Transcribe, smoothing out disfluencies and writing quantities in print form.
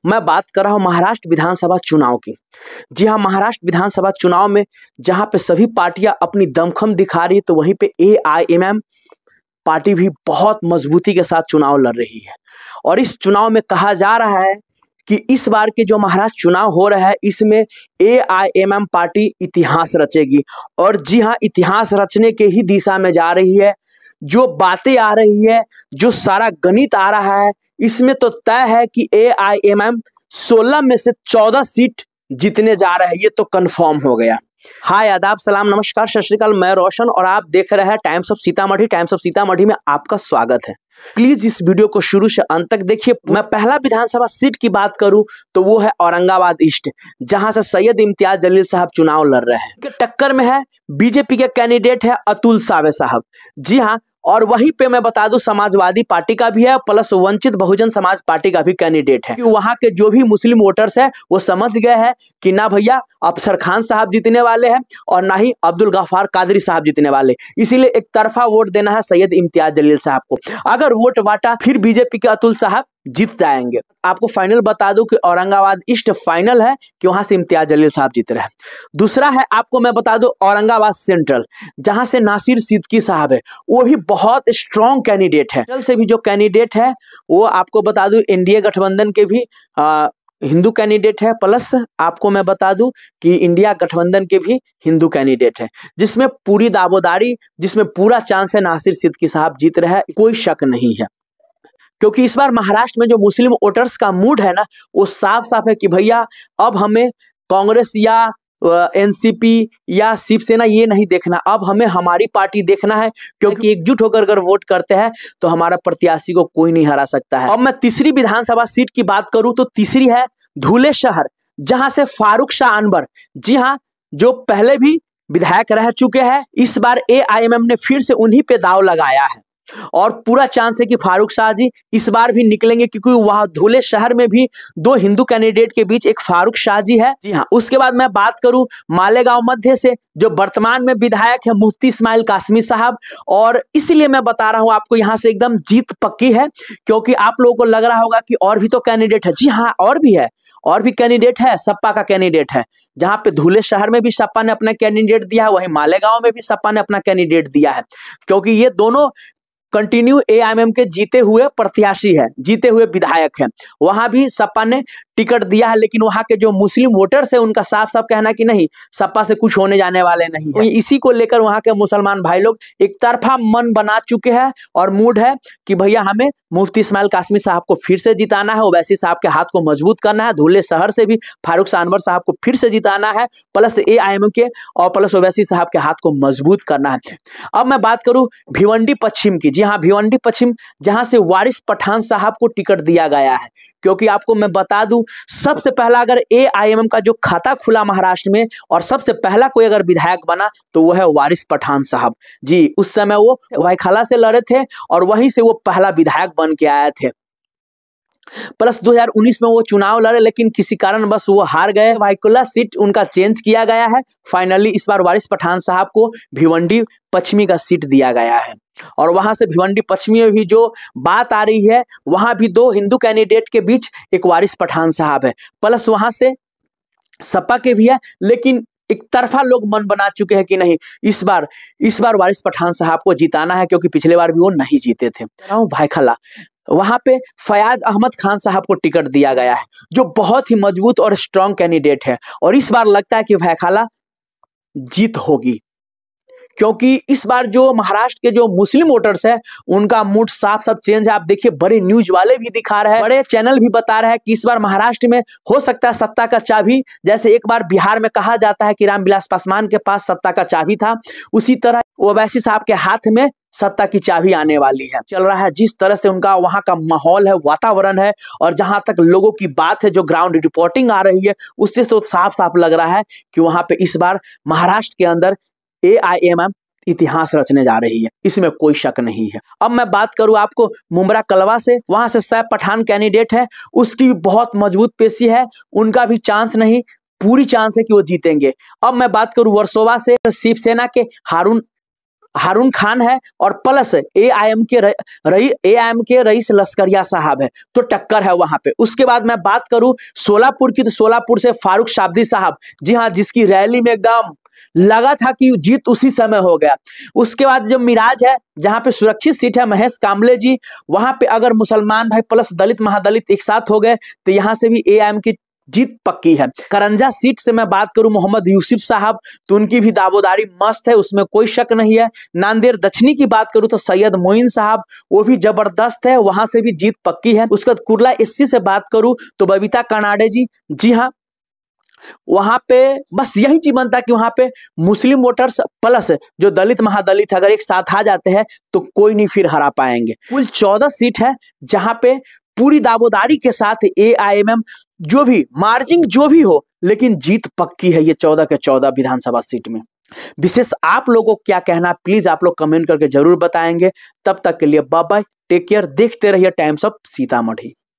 मैं बात कर रहा हूं महाराष्ट्र विधानसभा चुनाव की। जी हां, महाराष्ट्र विधानसभा चुनाव में जहां पे सभी पार्टियां अपनी दमखम दिखा रही है, तो वहीं पे एआईएमएम पार्टी भी बहुत मजबूती के साथ चुनाव लड़ रही है। और इस चुनाव में कहा जा रहा है कि इस बार के जो महाराष्ट्र चुनाव हो रहा है, इसमें एआईएमएम पार्टी इतिहास रचेगी। और जी हां, इतिहास रचने के ही दिशा में जा रही है। जो बातें आ रही है, जो सारा गणित आ रहा है, इसमें तो तय है कि एआईएमएम 16 में से 14 सीट जीतने जा रहा है। ये तो कंफर्म हो गया। हाय, आदाब, सलाम, नमस्कार, सत श्री अकाल। मैं रोशन और आप देख रहे हैं times of Sitamarhi. Times of Sitamarhi में आपका स्वागत है। प्लीज इस वीडियो को शुरू से अंत तक देखिए। मैं पहला विधानसभा सीट की बात करूं तो वो है औरंगाबाद ईस्ट, जहां से सैयद इम्तियाज जलील साहब चुनाव लड़ रहे हैं। टक्कर में है बीजेपी के कैंडिडेट है अतुल सावे साहब। जी हाँ, और वहीं पे मैं बता दूं समाजवादी पार्टी का भी है, प्लस वंचित बहुजन समाज पार्टी का भी कैंडिडेट है। वहां के जो भी मुस्लिम वोटर्स है वो समझ गए हैं कि ना भैया अफसर खान साहब जीतने वाले हैं और ना ही अब्दुल गफ्फार कादरी साहब जीतने वाले, इसीलिए एक तरफा वोट देना है सैयद इम्तियाज जलील साहब को। अगर वोट बांटा फिर बीजेपी के अतुल साहब जीत जाएंगे। आपको फाइनल बता दूं कि औरंगाबाद ईस्ट फाइनल है कि वहां से इम्तियाज जलील साहब जीत रहे हैं। दूसरा है, आपको मैं बता दूं औरंगाबाद सेंट्रल, जहां से नासिर सिद्दीकी साहब है, वो भी बहुत स्ट्रॉन्ग कैंडिडेट है। सेंट्रल से भी जो कैंडिडेट है वो आपको बता दूं एनडीए गठबंधन के भी हिंदू कैंडिडेट है, प्लस आपको मैं बता दूं कि इंडिया गठबंधन के भी हिंदू कैंडिडेट है, जिसमें पूरी दावेदारी, जिसमें पूरा चांस है नासिर सिद्दीकी साहब जीत रहे हैं, कोई शक नहीं है। क्योंकि इस बार महाराष्ट्र में जो मुस्लिम वोटर्स का मूड है ना, वो साफ साफ है कि भैया अब हमें कांग्रेस या एनसीपी या शिवसेना ये नहीं देखना, अब हमें हमारी पार्टी देखना है। क्योंकि एकजुट होकर अगर वोट करते हैं तो हमारा प्रत्याशी को कोई नहीं हरा सकता है। अब मैं तीसरी विधानसभा सीट की बात करूं तो तीसरी है धुले शहर, जहां से फारूक शाह अनवर, जी हाँ, जो पहले भी विधायक रह चुके हैं, इस बार एआईएमएम ने फिर से उन्हीं पे दाव लगाया है। और पूरा चांस है कि फारूक शाह जी इस बार भी निकलेंगे, क्योंकि वहां धुले शहर में भी दो हिंदू कैंडिडेट के बीच एक फारूक शाह जी है। जी हाँ, उसके बाद मैं बात करूं मालेगांव मध्य से, जो वर्तमान में विधायक है मुफ्ती इस्माइल कासमी साहब। और इसलिए मैं बता रहा हूं आपको, यहां से एकदम जीत पक्की है। क्योंकि आप लोगों को लग रहा होगा कि और भी तो कैंडिडेट है। जी हाँ, और भी है, और भी कैंडिडेट है। सपा का कैंडिडेट है, जहां पे धुले शहर में भी सपा ने अपना कैंडिडेट दिया है, वहीं मालेगांव में भी सपा ने अपना कैंडिडेट दिया है। क्योंकि ये दोनों कंटिन्यू एआईएमएम के जीते हुए प्रत्याशी है, जीते हुए विधायक है। वहां भी सपा ने टिकट दिया है, लेकिन वहां के जो मुस्लिम वोटर्स है उनका साफ साफ कहना कि नहीं, सपा से कुछ होने जाने वाले नहीं है। इसी को लेकर वहां के मुसलमान भाई लोग एक तरफा मन बना चुके हैं और मूड है कि भैया हमें मुफ्ती इस्माइल कासमी साहब को फिर से जिताना है, ओवैसी साहब के हाथ को मजबूत करना है। धुले शहर से भी फारूक शाह अनवर साहब को फिर से जिताना है, प्लस एआईएमएम के और प्लस ओवैसी साहब के हाथ को मजबूत करना है। अब मैं बात करूं भिवंडी पश्चिम की। जी हाँ, भिवंडी पश्चिम, जहां से वारिस पठान साहब को टिकट दिया गया है। क्योंकि आपको मैं बता दूं, सबसे पहला अगर एआईएमएम का जो खाता खुला महाराष्ट्र में और सबसे पहला कोई अगर विधायक बना तो वो है वारिस पठान साहब। जी, उस समय वो वाईखाला से लड़े थे और वहीं से वो पहला विधायक बन के आए थे। प्लस 2019 में वो चुनाव लड़े, लेकिन किसी कारण बस वो हार गए। वाईकुला सीट उनका चेंज किया गया है। फाइनली इस बार वारिस पठान साहब को भिवंडी पश्चिमी का सीट दिया गया है। और वहां से भिवंडी पश्चिमी में भी जो बात आ रही है, वहां भी दो हिंदू कैंडिडेट के बीच एक वारिस पठान साहब है, प्लस वहां से सपा के भी है। लेकिन एक तरफा लोग मन बना चुके हैं कि नहीं, इस बार वारिस पठान साहब को जिताना है, क्योंकि पिछले बार भी वो नहीं जीते थे। वाईखाला, वहां पे फयाज अहमद खान साहब को टिकट दिया गया है, जो बहुत ही मजबूत और स्ट्रॉन्ग कैंडिडेट है। और इस बार लगता है कि वाईखाला जीत होगी, क्योंकि इस बार जो महाराष्ट्र के जो मुस्लिम वोटर्स है उनका मूड साफ साफ चेंज है। आप देखिए, बड़े न्यूज वाले भी दिखा रहे हैं, बड़े चैनल भी बता रहे हैं कि इस बार महाराष्ट्र में हो सकता है सत्ता का चाबी, जैसे एक बार बिहार में कहा जाता है कि रामविलास पासवान के पास सत्ता का चाबी था, उसी तरह ओवैसी साहब के हाथ में सत्ता की चाबी आने वाली है। चल रहा है जिस तरह से उनका वहां का माहौल है, वातावरण है, और जहां तक लोगों की बात है, जो ग्राउंड रिपोर्टिंग आ रही है, उससे तो साफ साफ लग रहा है कि वहां पे इस बार महाराष्ट्र के अंदर एआईएमएम इतिहास रचने जा रही है, इसमें कोई शक नहीं है। अब मैं बात करूं आपको मुमरा कलवा से, वहां से सैफ पठान कैंडिडेट है, उसकी भी बहुत मजबूत पेशी है, उनका भी चांस नहीं, पूरी चांस है कि वो जीतेंगे। अब मैं बात करूं वर्सोवा से, शिवसेना के हारून हारून खान है और प्लस एआईएम के रईस लश्करिया साहब है, तो टक्कर है वहां पे। उसके बाद मैं बात करूं सोलापुर की, तो सोलापुर से फारूक शाब्दी साहब, जी हाँ, जिसकी रैली में एकदम लगा था कि जीत उसी समय हो गया। उसके बाद जो मिराज है, जहां पे सुरक्षित सीट है महेश कामले जी, वहां पे अगर मुसलमान भाई प्लस दलित महादलित एक साथ हो गए तो यहां से भी एआईएम की जीत पक्की है। करंजा सीट से मैं बात करूं मोहम्मद यूसुफ साहब, तो उनकी भी दावोदारी मस्त है, उसमें कोई शक नहीं है। नांदेड़ दक्षिणी की बात करूं तो सैयद मोइन साहब, वो भी जबरदस्त है, वहां से भी जीत पक्की है। उसके बाद कुर्ला एससी से बात करूं तो बबीता कर्नाडे जी हाँ, वहां पे बस यही चीज बनता है कि वहां पे मुस्लिम वोटर्स प्लस जो दलित महादलित अगर एक साथ आ जाते हैं तो कोई नहीं फिर हरा पाएंगे। कुल 14 सीट है जहां पे पूरी दावोदारी के साथ एआईएमएम जो भी मार्जिन जो भी हो, लेकिन जीत पक्की है ये 14 के 14 विधानसभा सीट में। विशेष आप लोगों को क्या कहना, प्लीज आप लोग कमेंट करके जरूर बताएंगे। तब तक के लिए बाय बाय, टेक केयर, देखते रहिए टाइम्स ऑफ सीतामढ़ी।